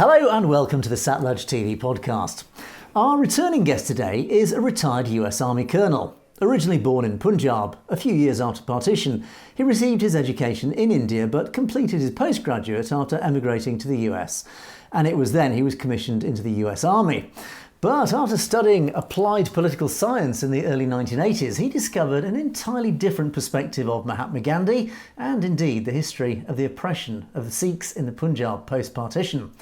Hello and welcome to the SATLUJ TV podcast. Our returning guest today is a retired US Army colonel. Originally born in Punjab, a few years after partition, he received his education in India but completed his postgraduate after emigrating to the US. And it was then he was commissioned into the US Army. But after studying applied political science in the early 1980s, he discovered an entirely different perspective of Mahatma Gandhi and indeed the history of the oppression of the Sikhs in the Punjab post-partition.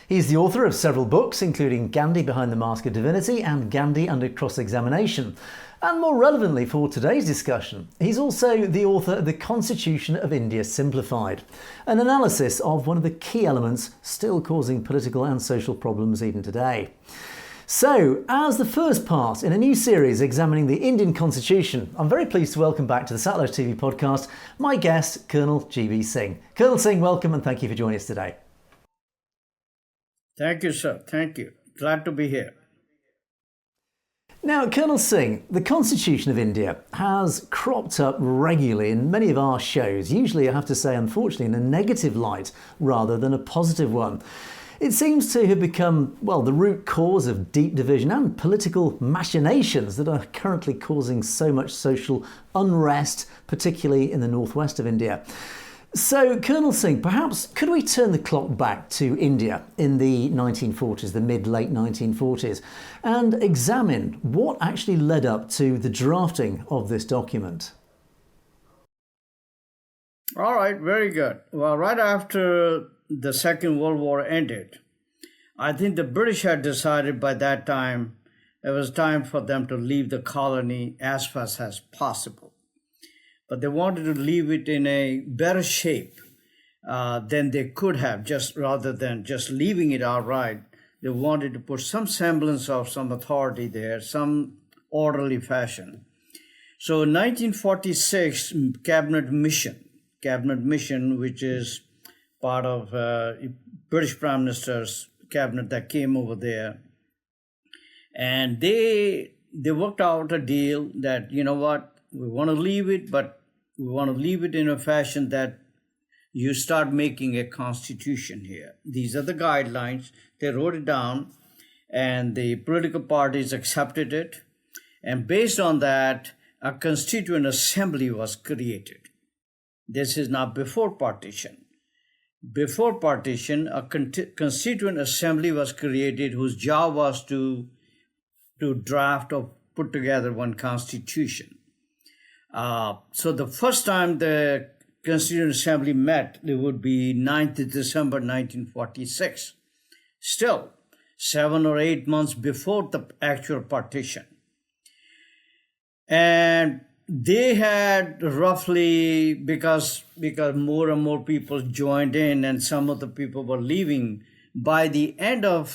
He's the author of several books, including Gandhi Behind the Mask of Divinity and Gandhi Under Cross-Examination. And more relevantly for today's discussion, he's also the author of the Constitution of India Simplified, an analysis of one of the key elements still causing political and social problems even today. So, as the first part in a new series examining the Indian Constitution, I'm very pleased to welcome back to the SATLUJ TV podcast my guest, Col GB Singh. Col Singh, welcome and thank you for joining us today. Thank you, sir. Thank you. Glad to be here. Now, Col Singh, the Constitution of India has cropped up regularly in many of our shows, usually, I have to say, unfortunately, in a negative light rather than a positive one. It seems to have become, well, the root cause of deep division and political machinations that are currently causing so much social unrest, particularly in the northwest of India. So, Col Singh, perhaps could we turn the clock back to India in the 1940s, the mid-late 1940s, and examine what actually led up to the drafting of this document? All right, very good. Well, right after the Second World War ended, I think the British had decided by that time it was time for them to leave the colony as fast as possible. But they wanted to leave it in a better shape than they could have, just rather than just leaving it outright. They wanted to put some semblance of some authority there, some orderly fashion. So in 1946, cabinet mission, which is part of British Prime Minister's cabinet that came over there, and they worked out a deal that, you know what, we want to leave it, but we want to leave it in a fashion that you start making a constitution here. These are the guidelines. They wrote it down, and the political parties accepted it. And based on that, a constituent assembly was created. This is now before partition. Before partition, a constituent assembly was created whose job was to draft or put together one constitution. So the first time the Constituent Assembly met, it would be 9th December 1946. Still, 7 or 8 months before the actual partition. And they had roughly, because more and more people joined in and some of the people were leaving, by the end of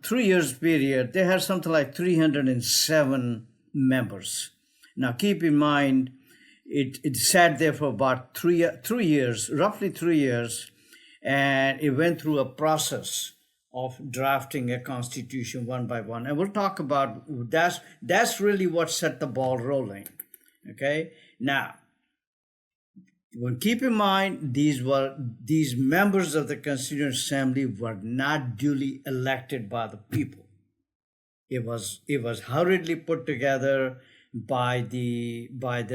3 years period, they had something like 307 members. Now, keep in mind, it sat there for about 3 years, roughly 3 years, and it went through a process of drafting a constitution one by one. And we'll talk about that's really what set the ball rolling. Okay? Now, keep in mind, these members of the Constituent Assembly were not duly elected by the people. It was hurriedly put together by the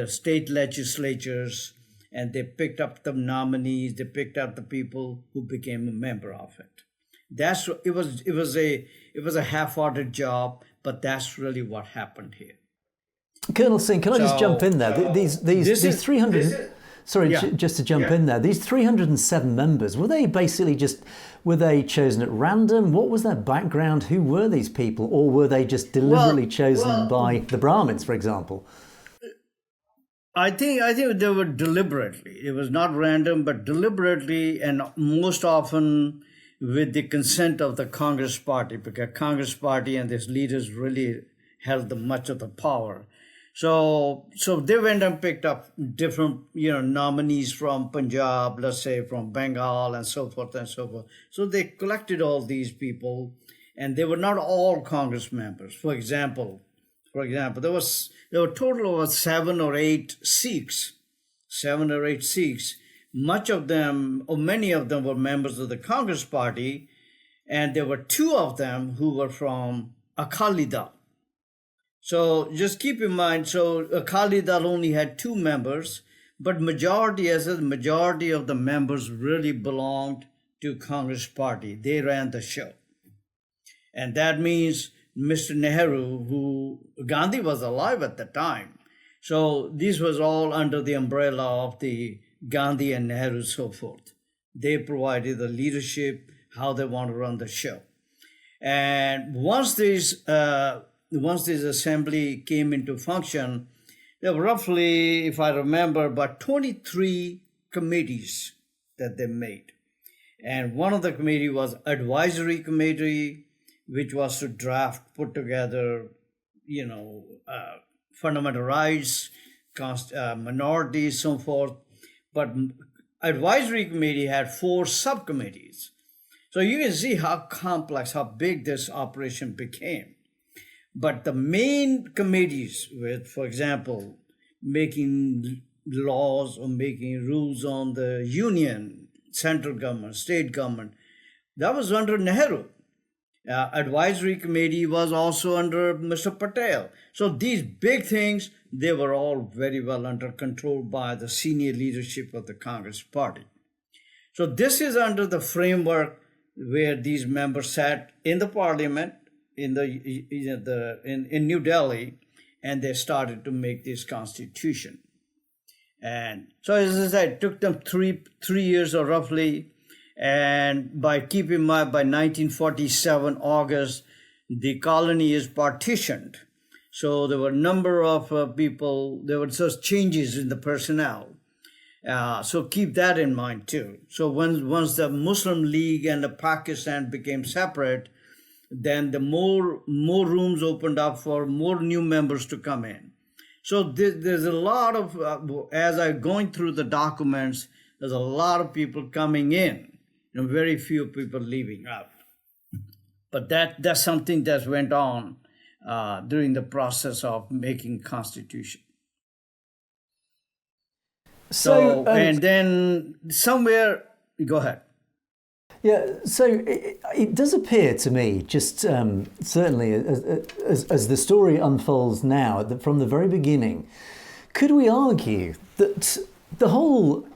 state legislatures, and they picked up the nominees, they picked up the people who became a member of it. It was a half-hearted job, but that's really what happened here. Col Singh, can I just jump in there? These 300. Just to jump in there, these 307 members, were they chosen at random? What was their background? Who were these people? Or were they just deliberately chosen by the Brahmins, for example? I think they were deliberately. It was not random, but deliberately, and most often with the consent of the Congress Party, because Congress Party and its leaders really held much of the power. So they went and picked up different, nominees from Punjab, let's say from Bengal and so forth and so forth. So they collected all these people, and they were not all Congress members. For example, there were a total of 7 or 8 Sikhs. Much of them, or many of them, were members of the Congress Party, and there were two of them who were from Akali Dal. So just keep in mind, so Akali Dal only had two members, but majority of the members really belonged to Congress Party. They ran the show. And that means Mr. Nehru, who Gandhi was alive at the time. So this was all under the umbrella of the Gandhi and Nehru, so forth. They provided the leadership, how they want to run the show. And once this assembly came into function, there were roughly, if I remember, about 23 committees that they made. And one of the committee was advisory committee, which was to put together, fundamental rights, minorities, so forth. But advisory committee had 4 subcommittees. So you can see how complex, how big this operation became. But the main committees with, for example, making laws or making rules on the union, central government, state government, that was under Nehru. Advisory committee was also under Mr. Patel. So these big things, they were all very well under control by the senior leadership of the Congress Party. So this is under the framework where these members sat in the parliament in New Delhi, and they started to make this constitution. And so, as I said, it took them three years or roughly. And keep in mind, by 1947 August, the colony is partitioned. So there were a number of people, there were just changes in the personnel. So keep that in mind too. So once the Muslim League and the Pakistan became separate, then the more rooms opened up for more new members to come in. So there's a lot of, as I'm going through the documents, there's a lot of people coming in and very few people leaving out. But that's something that went on during the process of making Constitution. So and then somewhere, go ahead. Yeah, so it does appear to me, just certainly as the story unfolds now, that from the very beginning, could we argue that the whole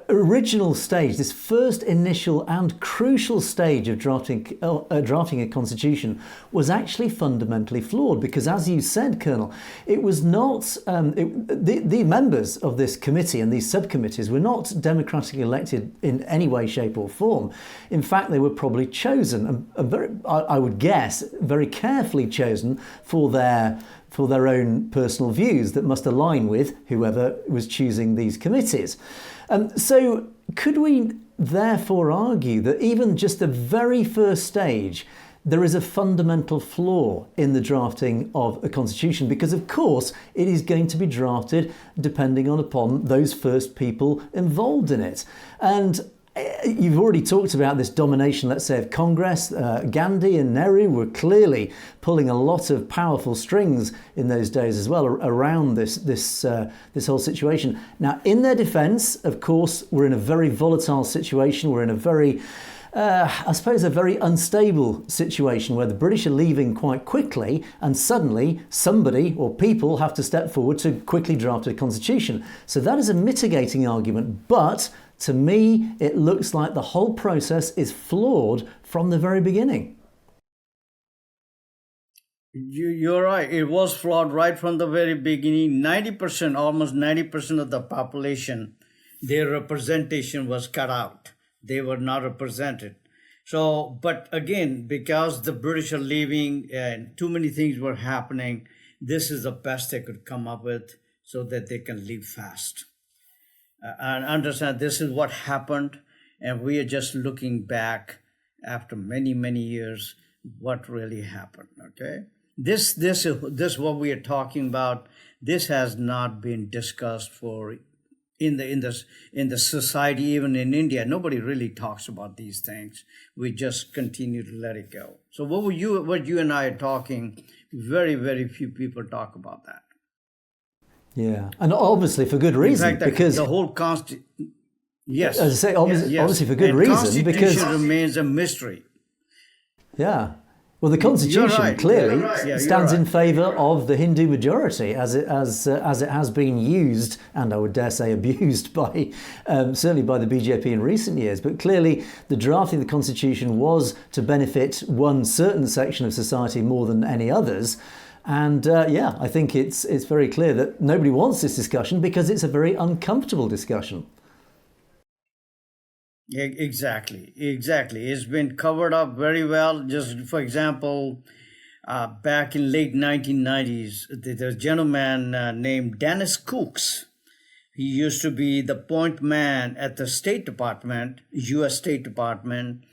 original stage, this first initial and crucial stage of drafting a constitution, was actually fundamentally flawed? Because, as you said, Colonel, it was not the members of this committee and these subcommittees were not democratically elected in any way, shape, or form. In fact, they were probably chosen, I would guess, very carefully chosen for their own personal views that must align with whoever was choosing these committees. So could we therefore argue that even just the very first stage, there is a fundamental flaw in the drafting of a constitution? Because, of course, it is going to be drafted depending upon those first people involved in it. And you've already talked about this domination, let's say, of Congress. Gandhi and Nehru were clearly pulling a lot of powerful strings in those days as well around this whole situation. Now, in their defence, of course, we're in a very volatile situation. We're in a very, a very unstable situation where the British are leaving quite quickly, and suddenly somebody or people have to step forward to quickly draft a constitution. So that is a mitigating argument, but to me, it looks like the whole process is flawed from the very beginning. You're right. It was flawed right from the very beginning. 90%, almost 90% of the population, their representation was cut out. They were not represented. So, but again, because the British are leaving and too many things were happening, this is the best they could come up with so that they can leave fast. And understand this is what happened, and we are just looking back after many, many years what really happened. Okay, this what we are talking about. This has not been discussed in the society, even in India. Nobody really talks about these things. We just continue to let it go. So what you and I are talking, very, very few people talk about that. Yeah, and obviously for good reason. In fact, because the whole yes, as I say, obviously for good reason, Constitution because remains a mystery. Yeah. Well, the Constitution clearly stands right. in favour of the Hindu majority, as it has been used, and I would dare say abused by certainly by the BJP in recent years. But clearly, the drafting of the Constitution was to benefit one certain section of society more than any others. And I think it's very clear that nobody wants this discussion because it's a very uncomfortable discussion. Exactly. It's been covered up very well. Just for example, back in late 1990s, there's a gentleman named Dennis Cooks. He used to be the point man at the State Department, U.S. State Department,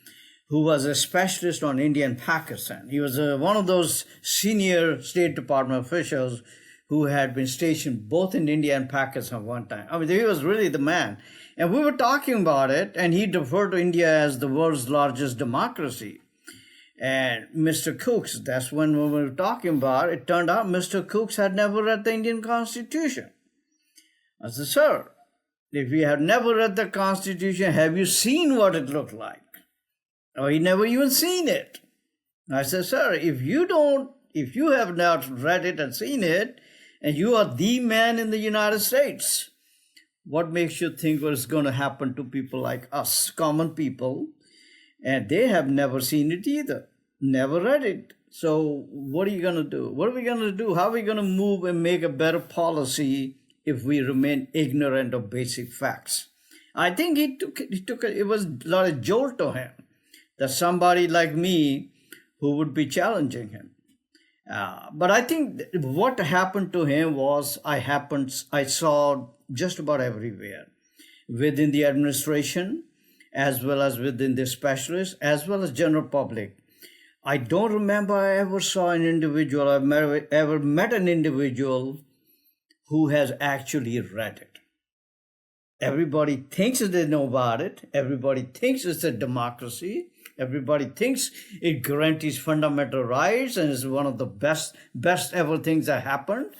who was a specialist on India and Pakistan. He was one of those senior State Department officials who had been stationed both in India and Pakistan one time. I mean, he was really the man. And we were talking about it, and he referred to India as the world's largest democracy. And Mr. Cooks, that's when we were talking about it, turned out Mr. Cooks had never read the Indian Constitution. I said, sir, if you have never read the Constitution, have you seen what it looked like? Oh, he never even seen it. I said, sir, if you have not read it and seen it, and you are the man in the United States, what makes you think what's going to happen to people like us, common people? And they have never seen it either, never read it. So what are you going to do? What are we going to do? How are we going to move and make a better policy if we remain ignorant of basic facts? I think it was a lot of jolt to him that somebody like me who would be challenging him. But I think what happened to him was I saw just about everywhere, within the administration, as well as within the specialists, as well as general public. I don't remember I ever saw an individual, ever met an individual who has actually read it. Everybody thinks that they know about it. Everybody thinks it's a democracy. Everybody thinks it guarantees fundamental rights and is one of the best ever things that happened.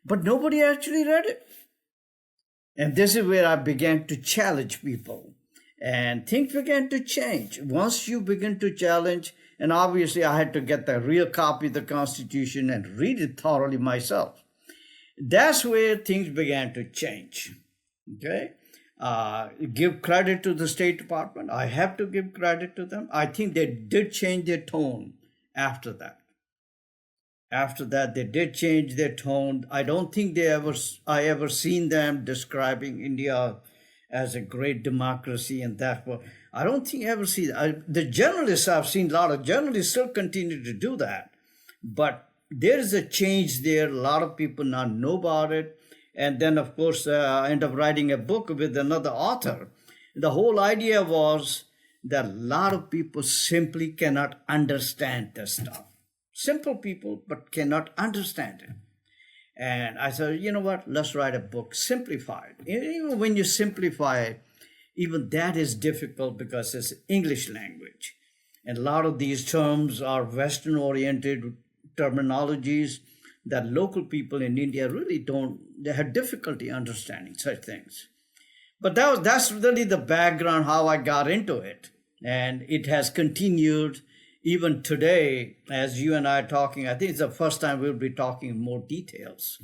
But nobody actually read it. And this is where I began to challenge people. And things began to change. Once you begin to challenge, and obviously I had to get the real copy of the Constitution and read it thoroughly myself. That's where things began to change. Okay? Give credit to the State Department. I have to give credit to them. I think they did change their tone after that. After that, they did change their tone. I don't think I ever seen them describing India as a great democracy and that. I don't think I ever see that. The journalists, I've seen a lot of journalists still continue to do that. But there is a change there. A lot of people now know about it. And then, of course, I ended up writing a book with another author. The whole idea was that a lot of people simply cannot understand this stuff. Simple people, but cannot understand it. And I said, you know what, let's write a book, simplified. Even when you simplify it, even that is difficult because it's English language. And a lot of these terms are Western-oriented terminologies that local people in India really they have difficulty understanding such things. But that's really the background how I got into it. And it has continued even today, as you and I are talking. I think it's the first time we'll be talking in more details.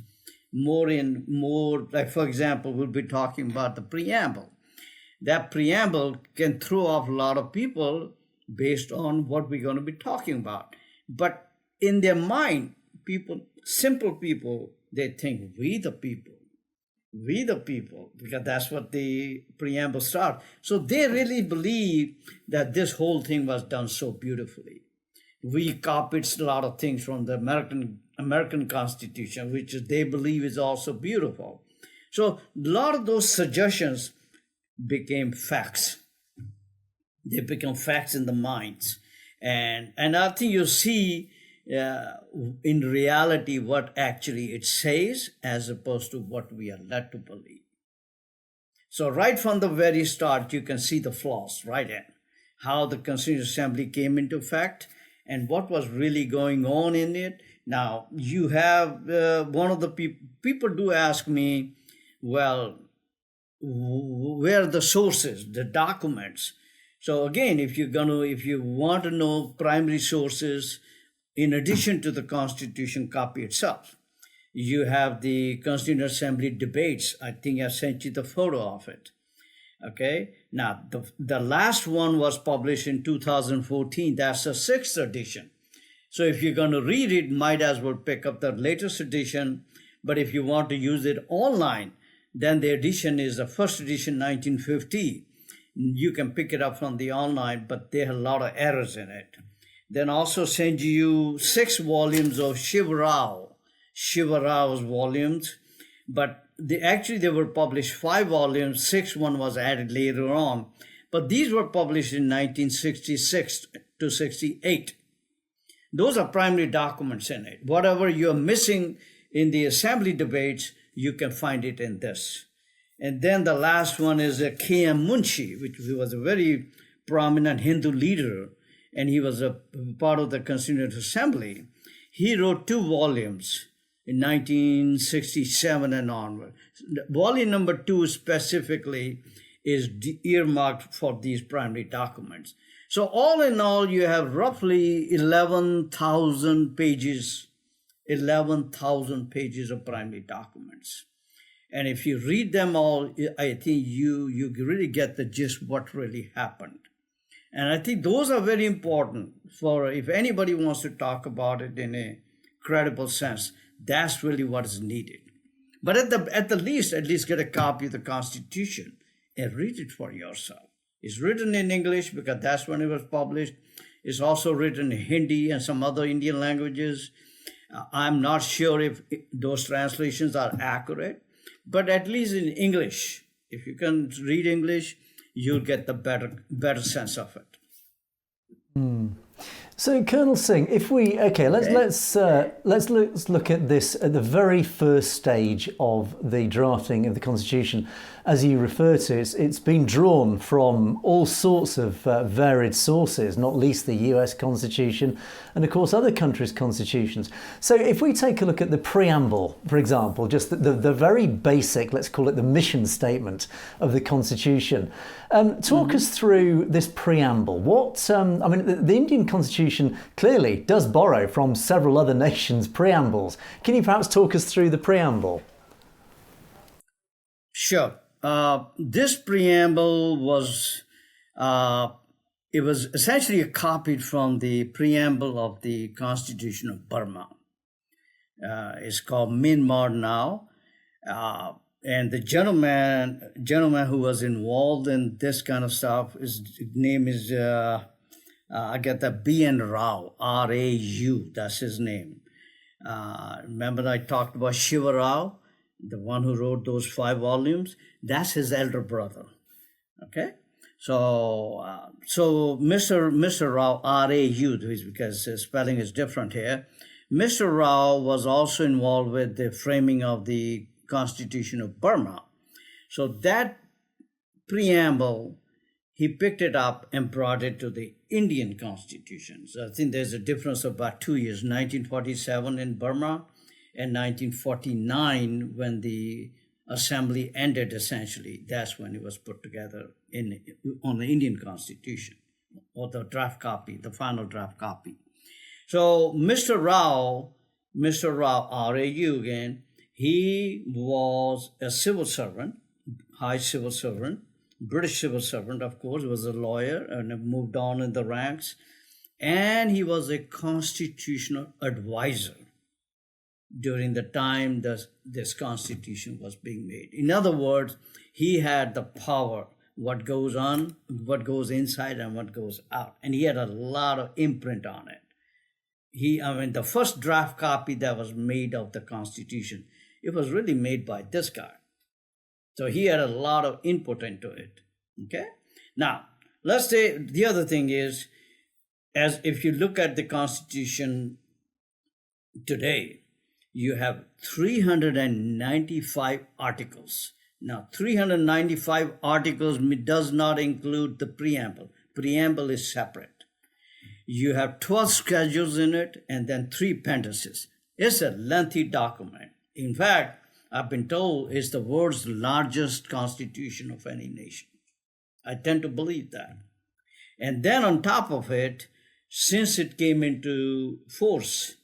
More, like for example, we'll be talking about the preamble. That preamble can throw off a lot of people based on what we're going to be talking about. But in their mind, simple people, they think we the people, because that's what the preamble starts. So they really believe that this whole thing was done so beautifully. We copied a lot of things from the American Constitution, which they believe is also beautiful. So a lot of those suggestions became facts. They become facts in the minds. And I think you see in reality what actually it says as opposed to what we are led to believe. So right from the very start, you can see the flaws right in how the Constituent Assembly came into effect and what was really going on in it. Now, you have one of the people do ask me, well, where are the sources, the documents? So again, if you want to know primary sources, in addition to the Constitution copy itself, you have the Constituent Assembly debates. I think I sent you the photo of it. Okay. Now, the last one was published in 2014. That's the 6th edition. So if you're going to read it, might as well pick up the latest edition. But if you want to use it online, then the edition is the first edition, 1950. You can pick it up from the online, but there are a lot of errors in it. Then also send you 6 volumes of Shiva Rao's volumes, but they were published 5 volumes, 6th one was added later on, but these were published in 1966 to 68. Those are primary documents in it. Whatever you're missing in the assembly debates, you can find it in this. And then the last one is K.M. Munshi, which was a very prominent Hindu leader, and he was a part of the Constituent Assembly. He wrote 2 volumes in 1967 and onward. Volume number 2 specifically is earmarked for these primary documents. So all in all, you have roughly 11,000 pages of primary documents. And if you read them all, I think you really get the gist of what really happened. And I think those are very important for if anybody wants to talk about it in a credible sense. That's really what is needed. But at the least, get a copy of the Constitution and read it for yourself. It's written in English because that's when it was published. It's also written in Hindi and some other Indian languages. I'm not sure if those translations are accurate, but at least in English, if you can read English, you'll get the better sense of it. So, Colonel Singh, if we let's look at this at the very first stage of the drafting of the Constitution. As you refer to, it's been drawn from all sorts of varied sources, not least the US Constitution and, of course, other countries' constitutions. So if we take a look at the preamble, for example, just the very basic, let's call it the mission statement of the Constitution, talk us through this preamble. The Indian Constitution clearly does borrow from several other nations' preambles. Can you perhaps talk us through the preamble? Sure. This preamble was essentially copied from the preamble of the Constitution of Burma. It's called Myanmar now. And the gentleman who was involved in this kind of stuff, his name is, B.N. Rao, R-A-U, that's his name. Remember I talked about Shiva Rao, the one who wrote those 5 volumes? That's his elder brother, okay? So Mr. Rao, R-A-U, because his spelling is different here. Mr. Rao was also involved with the framing of the Constitution of Burma. So that preamble, he picked it up and brought it to the Indian Constitution. So I think there's a difference of about 2 years, 1947 in Burma and 1949 when the assembly ended, essentially. That's when it was put together on the Indian Constitution, or the draft copy, the final draft copy. So Mr. Rao, R-A-U again, he was a civil servant, high civil servant, British civil servant, of course, was a lawyer and moved on in the ranks. And he was a constitutional advisor during the time this constitution was being made. In other words, he had the power, what goes on, what goes inside and what goes out. And he had a lot of imprint on it. The first draft copy that was made of the Constitution, it was really made by this guy. So he had a lot of input into it, okay? Now, let's say the other thing is, as if you look at the Constitution today, you have 395 articles. Now, 395 articles does not include the preamble. Preamble is separate. You have 12 schedules in it and then 3 appendices. It's a lengthy document. In fact, I've been told it's the world's largest constitution of any nation. I tend to believe that. And then on top of it, since it came into force,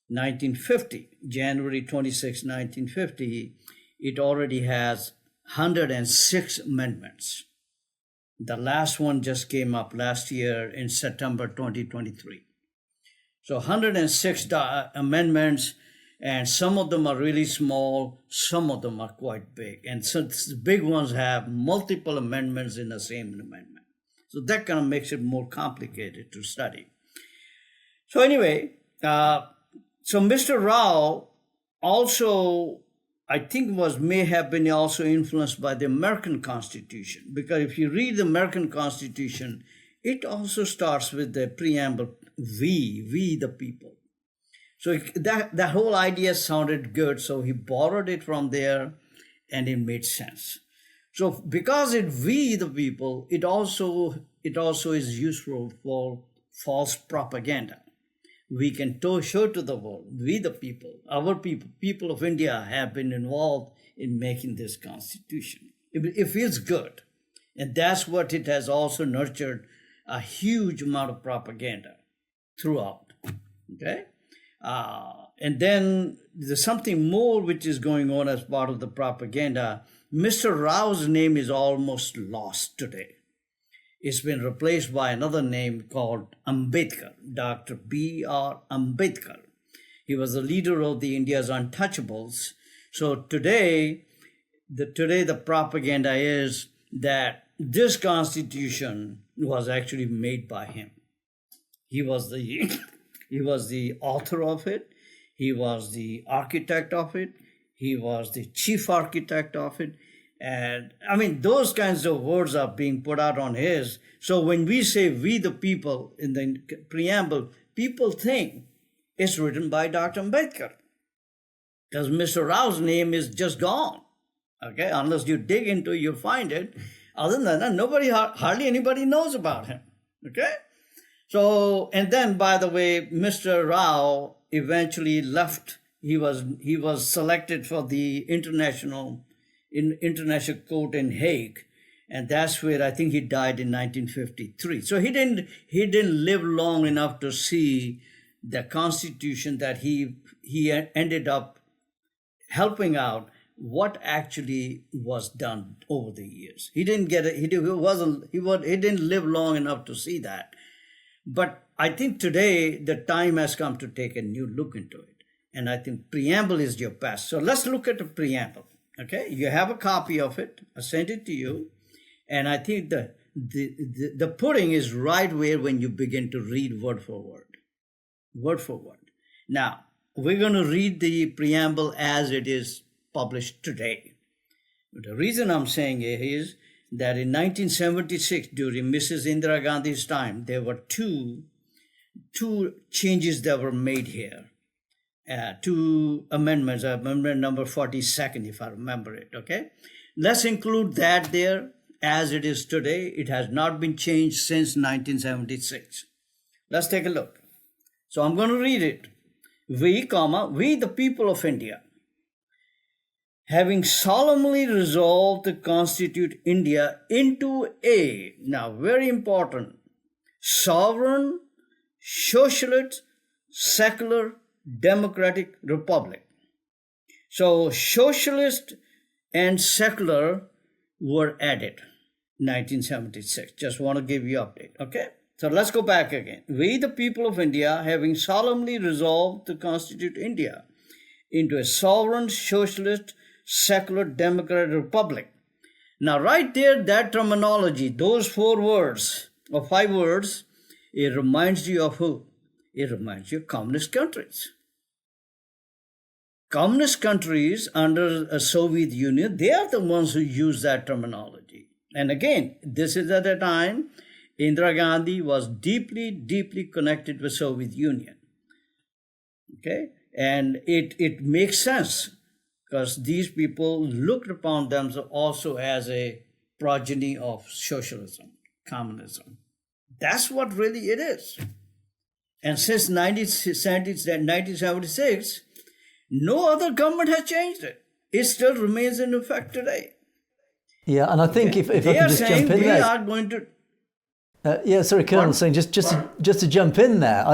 1950, January 26, 1950, it already has 106 amendments. The last one just came up last year in September 2023. So 106 amendments, and some of them are really small, some of them are quite big. And so the big ones have multiple amendments in the same amendment. So that kind of makes it more complicated to study. So anyway, so Mr. Rao also, I think, may have been also influenced by the American Constitution, because if you read the American Constitution, it also starts with the preamble, we the people. So that whole idea sounded good, so he borrowed it from there, and it made sense. So because we the people, it also is useful for false propaganda. We can show to the world, we the people, our people of India have been involved in making this constitution. It feels good. And that's what it has also nurtured, a huge amount of propaganda throughout. Okay? And then there's something more which is going on as part of the propaganda. Mr. Rao's name is almost lost today. It's been replaced by another name called Ambedkar, Dr. B.R. Ambedkar. He was the leader of the India's untouchables. So today the propaganda is that this constitution was actually made by him. He was the author of it. He was the architect of it. He was the chief architect of it. And I mean, those kinds of words are being put out on his. So when we say we the people in the preamble, people think it's written by Dr. Ambedkar, because Mr. Rao's name is just gone. Okay, unless you dig into it, you'll find it. Other than that, hardly anybody knows about him. Okay, so, and then, by the way, Mr. Rao eventually left. He was selected for the international court in Hague, and that's where I think he died in 1953. So he didn't live long enough to see the constitution that he ended up helping out, what actually was done over the years. He didn't get it. He didn't live long enough to see that. But I think today the time has come to take a new look into it, and I think preamble is your best. So let's look at the preamble. Okay, you have a copy of it. I sent it to you, and I think the pudding is right where when you begin to read word for word. Word for word. Now, we're going to read the preamble as it is published today. The reason I'm saying it is that in 1976, during Mrs. Indira Gandhi's time, there were two changes that were made here. Two amendments, amendment number 42nd, if I remember it, okay? Let's include that there as it is today. It has not been changed since 1976. Let's take a look. So I'm going to read it. We the people of India, having solemnly resolved to constitute India into a, now very important, sovereign, socialist, secular, democratic republic. So socialist and secular were added 1976. Just want to give you an update. Okay, so let's go back again. We the people of India, having solemnly resolved to constitute India into a sovereign, socialist, secular, democratic republic. Now right there, that terminology, those 4 words or 5 words, it reminds you of who? It reminds you of communist countries. Communist countries under a Soviet Union, they are the ones who use that terminology. And again, this is at a time Indira Gandhi was deeply, deeply connected with Soviet Union. Okay, and it makes sense because these people looked upon themselves also as a progeny of socialism, communism. That's what really it is. And since 1976, no other government has changed it. It still remains in effect today. Yeah, and I think if I can just jump in there. We are going to... Sorry, Colonel Singh, just to jump in there,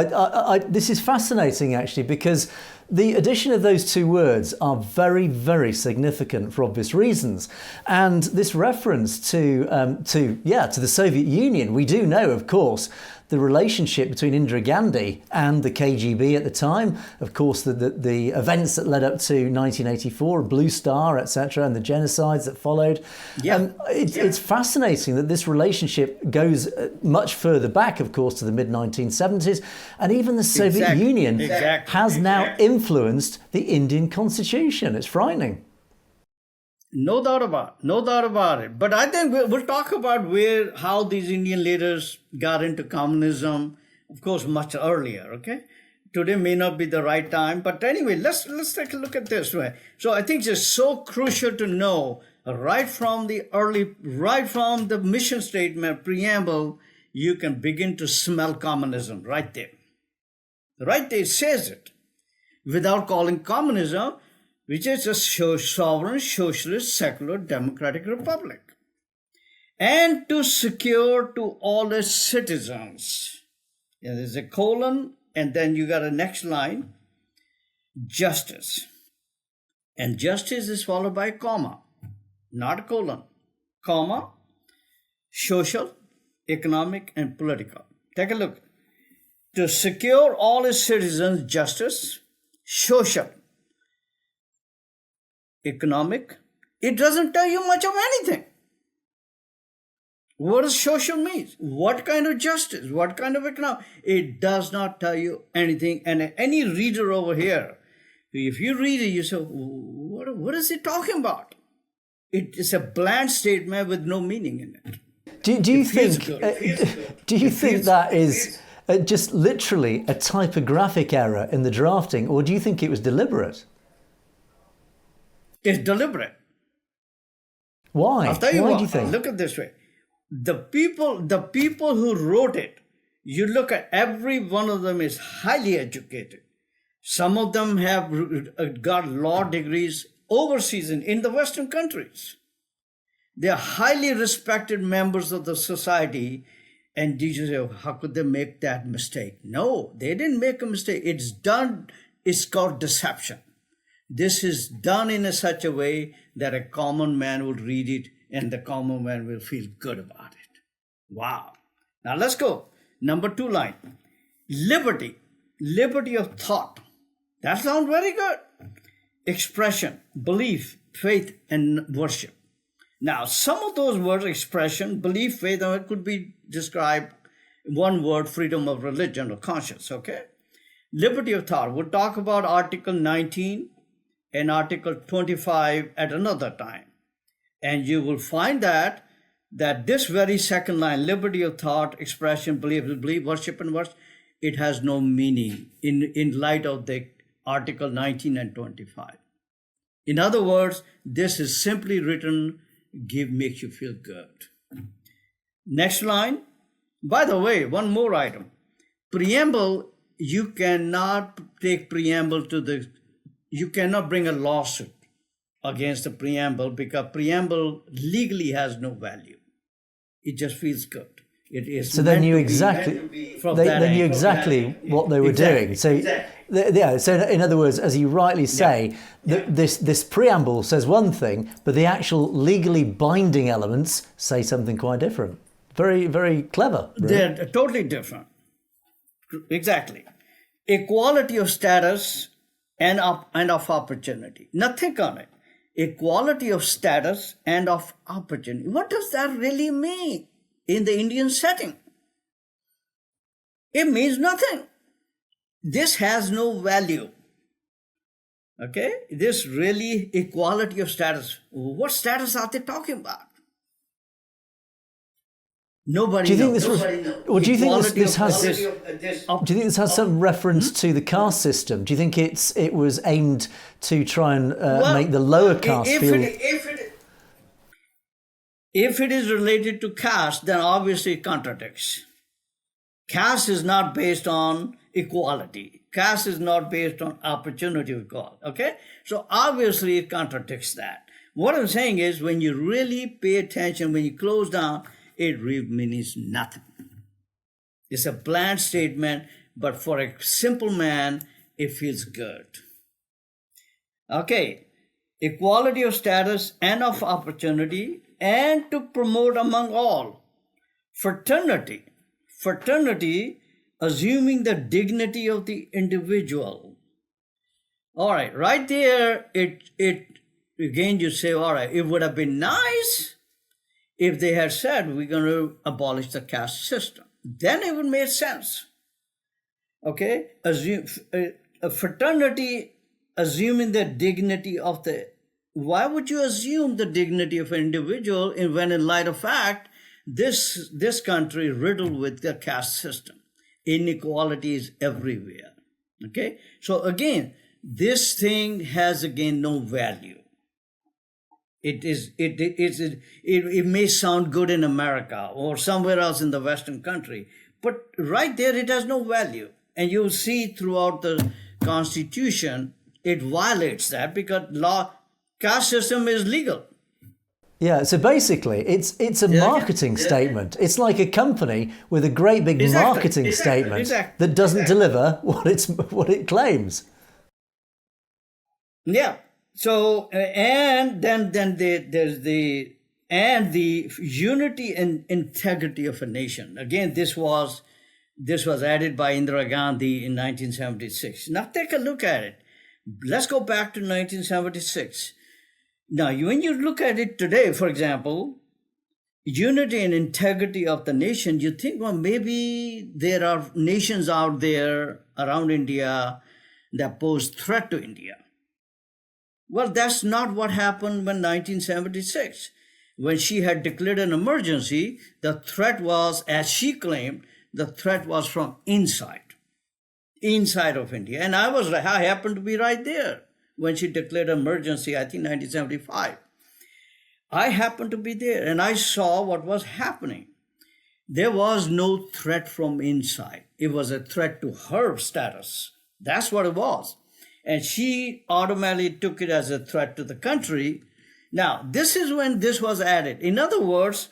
this is fascinating actually, because the addition of those two words are very, very significant for obvious reasons. And this reference to the Soviet Union, we do know, of course, the relationship between Indira Gandhi and the KGB at the time, of course, the events that led up to 1984, Blue Star, etc., and the genocides that followed. Yeah. It's fascinating that this relationship goes much further back, of course, to the mid-1970s, and even the Soviet Union has now influenced the Indian constitution. It's frightening. No doubt about it. But I think we'll talk about how these Indian leaders got into communism, of course, much earlier, okay? Today may not be the right time, but anyway, let's take a look at this way. So I think it's just so crucial to know right from the mission statement, preamble, you can begin to smell communism right there. Right there, it says it. Without calling communism, which is a sovereign, socialist, secular, democratic republic. And to secure to all its citizens. Yeah, there's a colon, and then you got a next line, justice. And justice is followed by a comma, not a colon. Comma, social, economic, and political. Take a look. To secure all its citizens, justice, social, economic, it doesn't tell you much of anything. What does social mean? What kind of justice? What kind of economic? It does not tell you anything. And any reader over here, if you read it, you say, what is he talking about? It is a bland statement with no meaning in it. Do you think that is just literally a typographic error in the drafting, or do you think it was deliberate? It's deliberate. Why? I'll tell you Why what, do you think? Look at this way. The people who wrote it, you look at every one of them is highly educated. Some of them have got law degrees overseas in the Western countries. They are highly respected members of the society. And you say, how could they make that mistake? No, they didn't make a mistake. It's done. It's called deception. This is done in such a way that a common man would read it and the common man will feel good about it. Wow. Now let's go. Number 2 line. Liberty. Liberty of thought. That sounds very good. Expression, belief, faith, and worship. Now, some of those words, expression, belief, faith, could be described one word, freedom of religion or conscience, okay? Liberty of thought. We'll talk about Article 19 and Article 25 at another time. And you will find that this very second line, liberty of thought, expression, belief, worship, and worship, it has no meaning in light of the Article 19 and 25. In other words, this is simply written, makes you feel good. Next line. By the way, one more item. Preamble, you cannot take preamble you cannot bring a lawsuit against the preamble because preamble legally has no value. It just feels good. It is. So they knew exactly. They knew exactly what they were doing. So, So in other words, as you rightly say, this preamble says one thing, but the actual legally binding elements say something quite different. Very, very clever. Really. They're totally different. Exactly. Equality of status and of opportunity. Now think on it. Equality of status and of opportunity. What does that really mean in the Indian setting? It means nothing. This has no value. Okay? This really equality of status. What status are they talking about? Nobody do you knows. Think this or do you think this has? Do you think this has some reference to the caste system? Do you think it was aimed to try and make the lower caste feel? If it is related to caste, then obviously it contradicts. Caste is not based on equality. Caste is not based on opportunity of equality. Okay, so obviously it contradicts that. What I'm saying is, when you really pay attention, when you close down, it really means nothing. It's a bland statement, but for a simple man, it feels good. Okay, equality of status and of opportunity, and to promote among all fraternity. Fraternity, assuming the dignity of the individual. All right, right there, it again you say, all right, it would have been nice if they had said we're going to abolish the caste system. Then it would make sense. Okay, a fraternity, assuming the dignity of the. Why would you assume the dignity of an individual when, in light of fact, this country riddled with the caste system, inequality is everywhere. Okay, so again, this thing has again no value. It may sound good in America or somewhere else in the Western country, but right there it has no value. And you'll see throughout the Constitution, it violates that because caste system is legal. Yeah, so basically it's a marketing statement. It's like a company with a great big marketing statement that doesn't deliver what it claims. Yeah. So and then there's the unity and integrity of a nation. Again, this was added by Indira Gandhi in 1976. Now take a look at it. Let's go back to 1976. Now, when you look at it today, for example, unity and integrity of the nation, you think, well, maybe there are nations out there around India that pose threat to India. Well, that's not what happened when 1976. When she had declared an emergency, the threat was, as she claimed, the threat was from inside of India. And I happened to be right there when she declared emergency, I think 1975. I happened to be there and I saw what was happening. There was no threat from inside. It was a threat to her status. That's what it was. And she automatically took it as a threat to the country. Now, this is when this was added. In other words,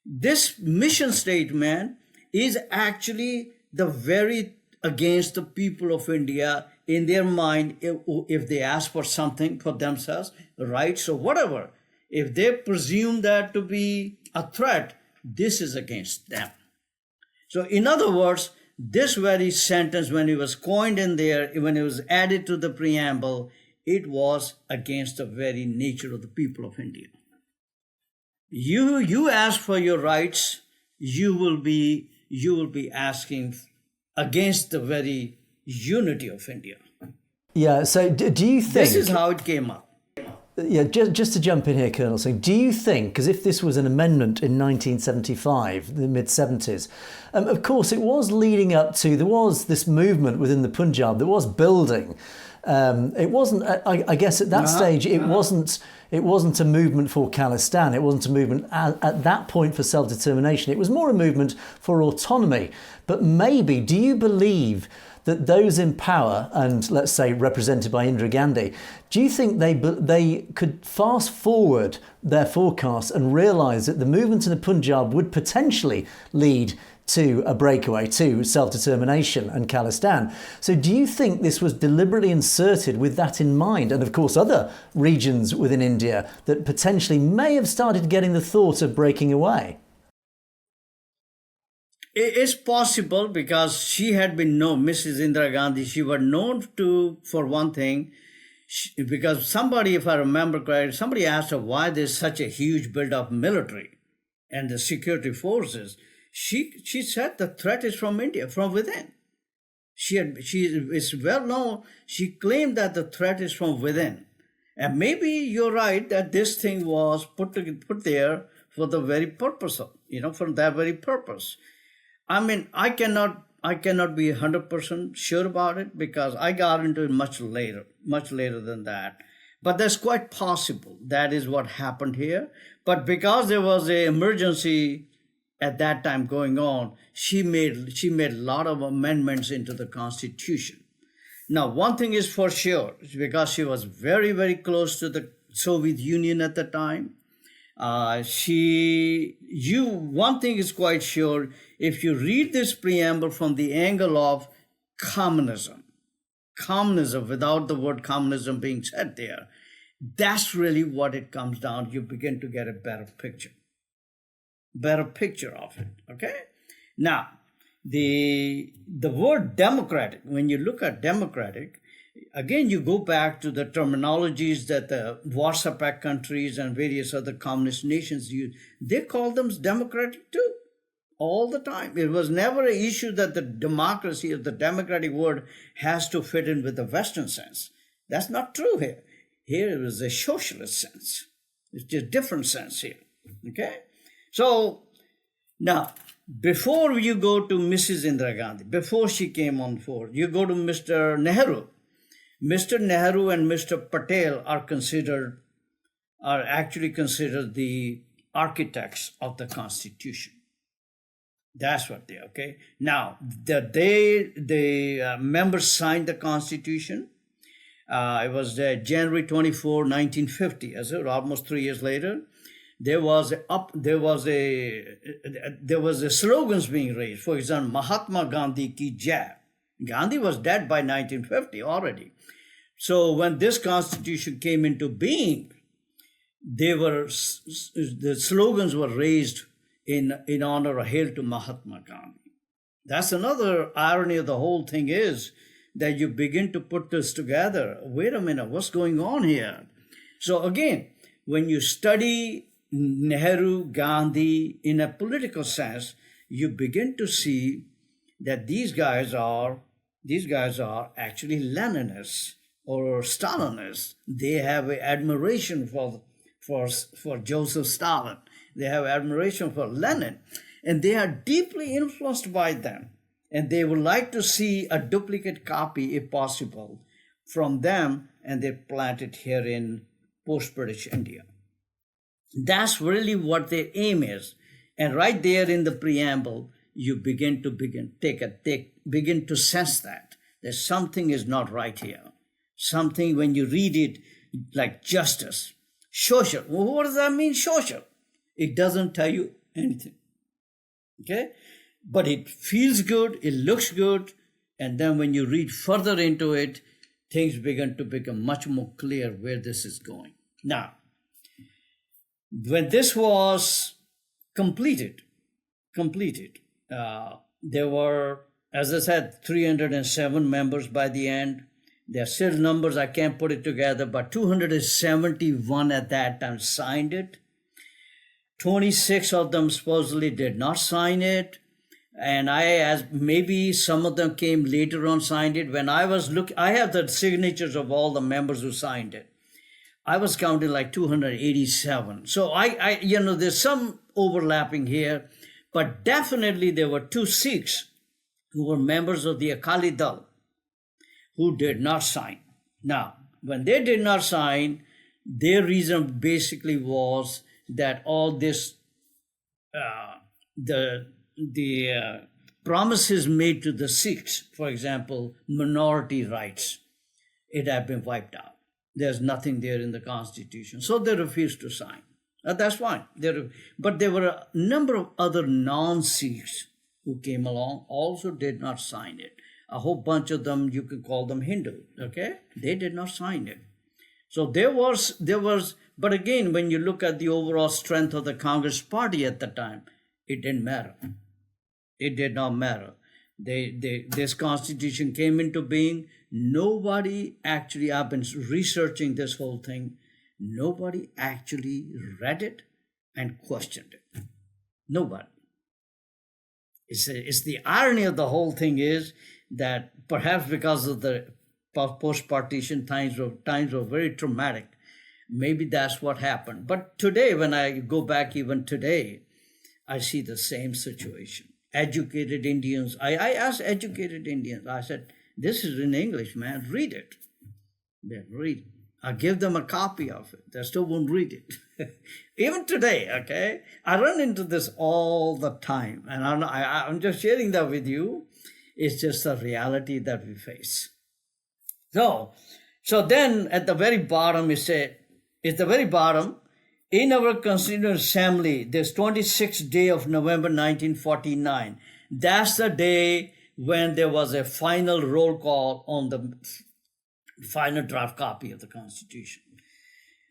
this mission statement is actually the very against the people of India in their mind if they ask for something for themselves, rights or whatever. If they presume that to be a threat, this is against them. So in other words, this very sentence, when it was coined in there, when it was added to the preamble, it was against the very nature of the people of India. You ask for your rights, you will be asking against the very unity of India. Yeah, so do you think... This is how it came up. Yeah, just to jump in here, Colonel Singh, do you think, because if this was an amendment in 1975, the mid-70s, of course it was leading up to, there was this movement within the Punjab that was building. It wasn't, I guess at that stage, it wasn't a movement for Khalistan. It wasn't a movement at that point for self-determination. It was more a movement for autonomy. But maybe, do you believe that those in power, and let's say represented by Indira Gandhi, do you think they could fast forward their forecasts and realise that the movement in the Punjab would potentially lead to a breakaway, to self-determination and Khalistan? So do you think this was deliberately inserted with that in mind? And of course other regions within India that potentially may have started getting the thought of breaking away? It's possible because she had been known, Mrs. Indira Gandhi, she was known to, for one thing, because somebody, if I remember correctly, somebody asked her why there's such a huge build-up of military and the security forces. She said the threat is from India, from within. It's well known. She claimed that the threat is from within. And maybe you're right that this thing was put there for the very purpose for that very purpose. I mean, I cannot be 100% sure about it because I got into it much later than that. But that's quite possible. That is what happened here. But because there was an emergency at that time going on, she made a lot of amendments into the Constitution. Now, one thing is for sure, because she was very, very close to the Soviet Union at the time. One thing is quite sure, if you read this preamble from the angle of communism without the word communism being said there, that's really what it comes down. You begin to get a better picture of it. Okay. Now, the word democratic, when you look at democratic, again, you go back to the terminologies that the Warsaw Pact countries and various other communist nations use. They call them democratic too, all the time. It was never an issue that the democracy or the democratic word has to fit in with the Western sense. That's not true here. Here it was a socialist sense. It's just a different sense here. Okay? So, now, before you go to Mrs. Indira Gandhi, before she came on board, you go to Mr. Nehru. Mr. Nehru and Mr. Patel are actually considered the architects of the Constitution. That's what they are, okay? Now, the members signed the Constitution. It was January 24, 1950, as almost 3 years later. There was slogans being raised. For example, Mahatma Gandhi ki jai. Gandhi was dead by 1950 already. So when this constitution came into being, the slogans were raised in honor or hail to Mahatma Gandhi. That's another irony of the whole thing, is that you begin to put this together. Wait a minute, what's going on here? So again, when you study Nehru, Gandhi in a political sense, you begin to see that these guys are actually Leninists or Stalinists. They have admiration for Joseph Stalin. They have admiration for Lenin, and they are deeply influenced by them. And they would like to see a duplicate copy, if possible, from them, and they plant it here in post-British India. That's really what their aim is. And right there in the preamble, you begin to sense that something is not right here. Something, when you read it, like justice, social. Well, what does that mean, social? It doesn't tell you anything. Okay? But it feels good, it looks good, and then when you read further into it, things begin to become much more clear where this is going. Now, when this was completed, there were, as I said, 307 members by the end. There are still numbers, I can't put it together, but 271 at that time signed it. 26 of them supposedly did not sign it. And maybe some of them came later on, signed it. When I was I have the signatures of all the members who signed it. I was counting like 287. So there's some overlapping here, but definitely there were 2 Sikhs who were members of the Akali Dal who did not sign. Now, when they did not sign, their reason basically was that all this, the promises made to the Sikhs, for example, minority rights, it had been wiped out. There's nothing there in the Constitution. So they refused to sign. That's fine. But there were a number of other non-Sikhs who came along, also did not sign it. A whole bunch of them, you could call them Hindu, okay? They did not sign it. So there was, but again, when you look at the overall strength of the Congress party at the time, it didn't matter. It did not matter. This constitution came into being. Nobody actually, I've been researching this whole thing, nobody actually read it and questioned it. Nobody. It's the irony of the whole thing is that perhaps because of the post-partition times were very traumatic, maybe that's what happened. But today, when I go back even today, I see the same situation. Educated Indians, I asked educated Indians, I said, this is in English, man, read it. They read it. I give them a copy of it. They still won't read it. Even today, okay? I run into this all the time. And I'm just sharing that with you. It's just a reality that we face. So then at the very bottom, in our Constituent Assembly, this 26th day of November 1949, that's the day when there was a final roll call on the final draft copy of the Constitution.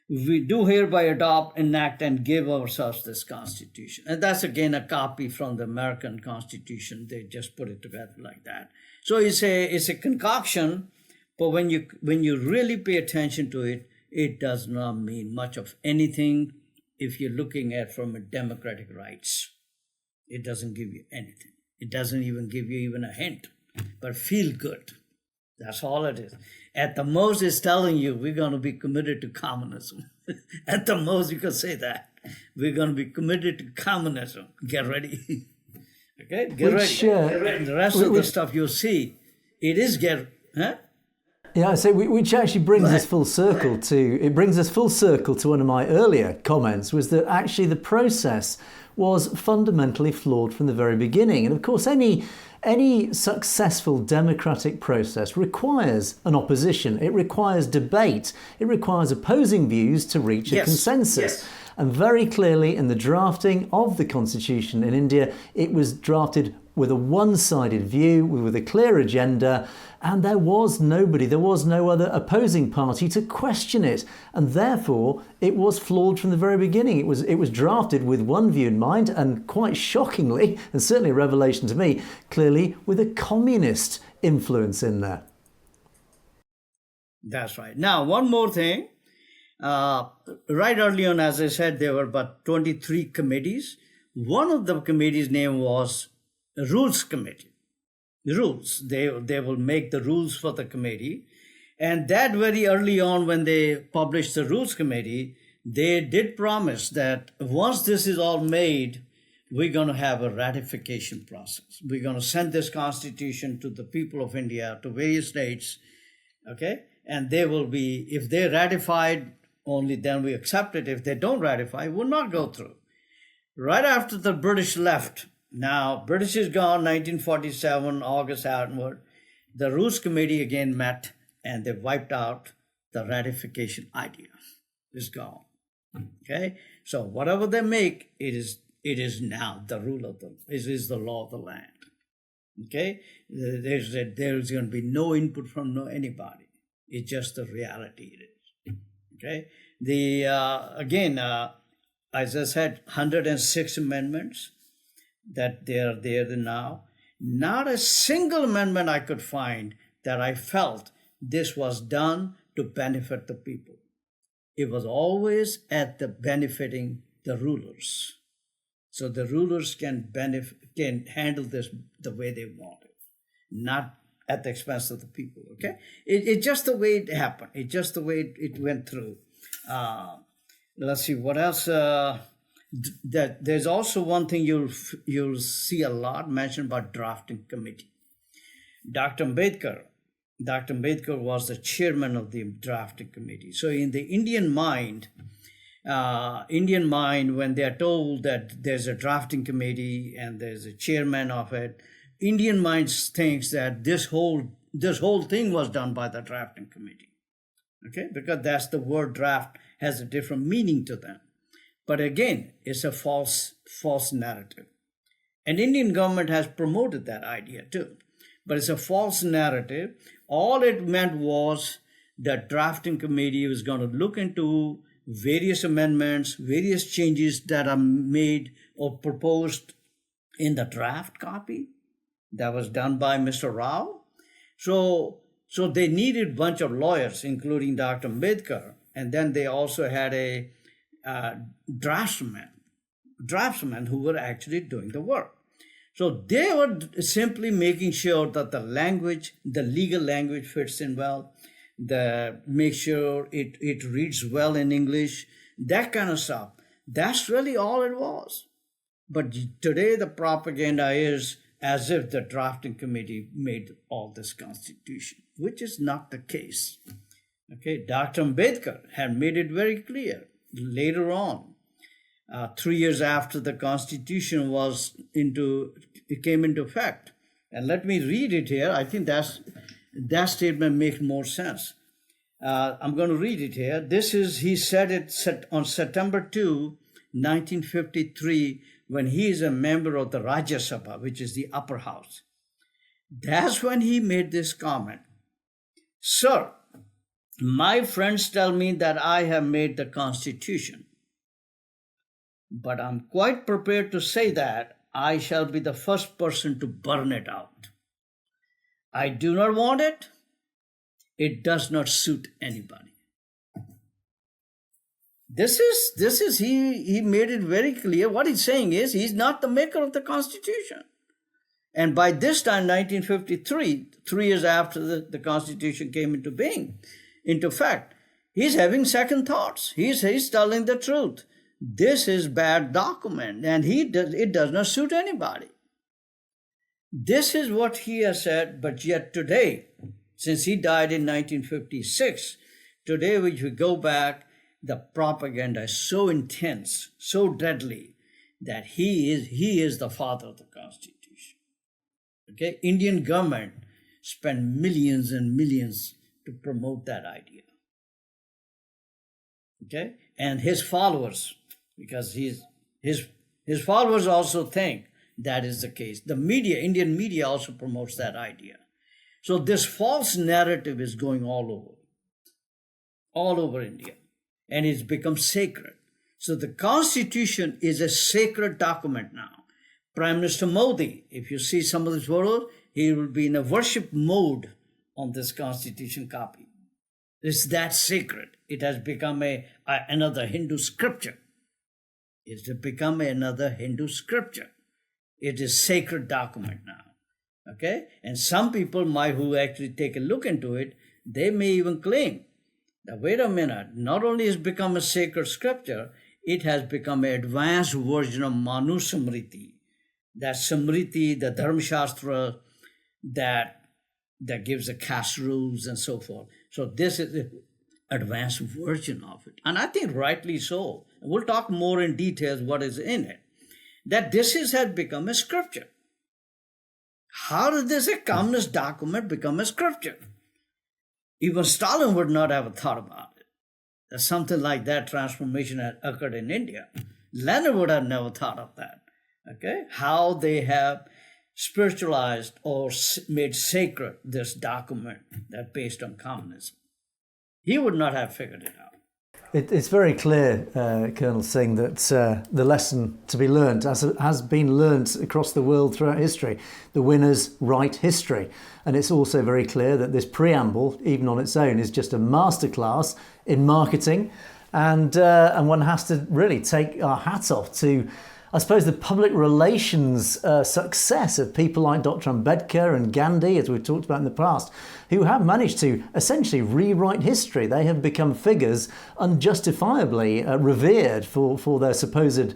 We do hereby adopt, enact, and give ourselves this Constitution. And that's again a copy from the American Constitution. They just put it together like that. So it's a concoction, but when you really pay attention to it, it does not mean much of anything if you're looking at from a democratic rights. It doesn't give you anything. It doesn't even give you even a hint, but feel good. That's all it is. At the most, it's telling you we're going to be committed to communism. At the most, you can say that. We're going to be committed to communism. Get ready. Okay? Get ready. The rest of the stuff you'll see, it is huh? Yeah, so which actually brings us full circle to one of my earlier comments, was that actually the process was fundamentally flawed from the very beginning. And of course, any successful democratic process requires an opposition. It requires debate. It requires opposing views to reach a consensus. Yes. And very clearly in the drafting of the Constitution in India, it was drafted with a one-sided view, with a clear agenda, and there was no other opposing party to question it. And therefore, it was flawed from the very beginning. It was drafted with one view in mind, and quite shockingly, and certainly a revelation to me, clearly with a communist influence in there. That's right. Now, one more thing. Right early on, as I said, there were about 23 committees. One of the committees' name was Rules Committee. Rules. They will make the rules for the committee. And that very early on, when they published the Rules Committee, they did promise that once this is all made, we're going to have a ratification process. We're going to send this Constitution to the people of India, to various states, okay? And they will be, if they ratified, only then we accept it. If they don't ratify, it will not go through. Right after the British left, now British is gone, 1947, August outward, the Rules Committee again met and they wiped out the ratification idea. It's gone. Okay? So whatever they make, it is now the rule of it is the law of the land. Okay? There's going to be no input from anybody. It's just the reality it is. Okay? As I said, 106 amendments that they are there now. Not a single amendment I could find that I felt this was done to benefit the people. It was always at the benefiting the rulers. So the rulers can handle this the way they want it, not at the expense of the people, okay? It's just the way it happened. It's just the way it went through. Let's see, what else? There's also one thing you'll see a lot mentioned about drafting committee. Dr. Ambedkar was the chairman of the drafting committee. So in the Indian mind, when they are told that there's a drafting committee and there's a chairman of it, Indian mind thinks that this whole thing was done by the drafting committee. Okay, because that's the word draft has a different meaning to them. But again, it's a false narrative. And Indian government has promoted that idea too. But it's a false narrative. All it meant was that drafting committee was going to look into various amendments, various changes that are made or proposed in the draft copy that was done by Mr. Rao. So they needed a bunch of lawyers, including Dr. Ambedkar, and then they also had a draftsman who were actually doing the work. So they were simply making sure that the legal language fits in well, make sure it reads well in English, that kind of stuff. That's really all it was. But today the propaganda is as if the drafting committee made all this Constitution, which is not the case. Okay, Dr. Ambedkar had made it very clear later on, 3 years after the Constitution came into effect. And let me read it here. I think that statement makes more sense. I'm going to read it here. He said it on September 2, 1953, when he is a member of the Rajya Sabha, which is the upper house. That's when he made this comment. Sir, my friends tell me that I have made the Constitution, but I'm quite prepared to say that I shall be the first person to burn it out. I do not want it. It does not suit anybody. He made it very clear. What he's saying is he's not the maker of the Constitution. And by this time, 1953, 3 years after the Constitution came into being, into fact, he's having second thoughts. He's telling the truth. This is bad document, and it does not suit anybody. This is what he has said, but yet today, since he died in 1956, today if we go back, the propaganda is so intense, so deadly, that he is the father of the Constitution. Okay, Indian government spent millions and millions to promote that idea. Okay, and his followers, because his followers also think that is the case. The media, Indian media, also promotes that idea. So this false narrative is going all over India, and it's become sacred. So the Constitution is a sacred document now. Prime Minister Modi, if you see some of his photos, he will be in a worship mode on this Constitution copy. It's that sacred. It has become another Hindu scripture. It has become another Hindu scripture. It is sacred document now. Okay? And some people who actually take a look into it, they may even claim that, wait a minute, not only has it become a sacred scripture, it has become an advanced version of Manu Samriti. That Samriti, the Dharma Shastra, that gives the caste rules and so forth. So this is the advanced version of it. And I think rightly so. We'll talk more in details what is in it. That this has become a scripture. How did this, a communist document, become a scripture? Even Stalin would not have thought about it. That something like that transformation had occurred in India. Lenin would have never thought of that. Okay, how they have spiritualized or made sacred this document that based on communism. He would not have figured it out. It's very clear, Colonel Singh, that the lesson to be learned has been learned across the world throughout history. The winners write history. And it's also very clear that this preamble, even on its own, is just a masterclass in marketing. And one has to really take our hat off to, I suppose, the public relations success of people like Dr. Ambedkar and Gandhi, as we've talked about in the past, who have managed to essentially rewrite history. They have become figures unjustifiably revered for their supposed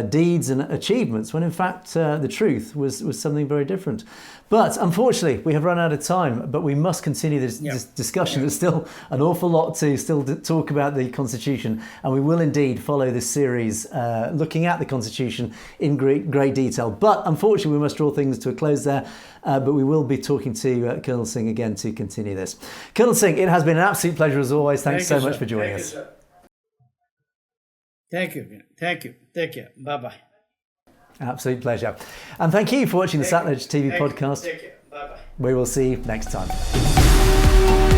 deeds and achievements, when in fact the truth was something very different. But unfortunately, we have run out of time, but we must continue this discussion. There's still an awful lot to still talk about the Constitution, and we will indeed follow this series looking at the Constitution in great detail. But unfortunately, we must draw things to a close there, but we will be talking to Colonel Singh again to continue this. Colonel Singh, it has been an absolute pleasure as always. Thanks so much for joining us. Thank you. Thank you. Take care. Bye-bye. Absolute pleasure. And thank you for watching the SATLUJ TV podcast. Take care. Bye-bye. We will see you next time.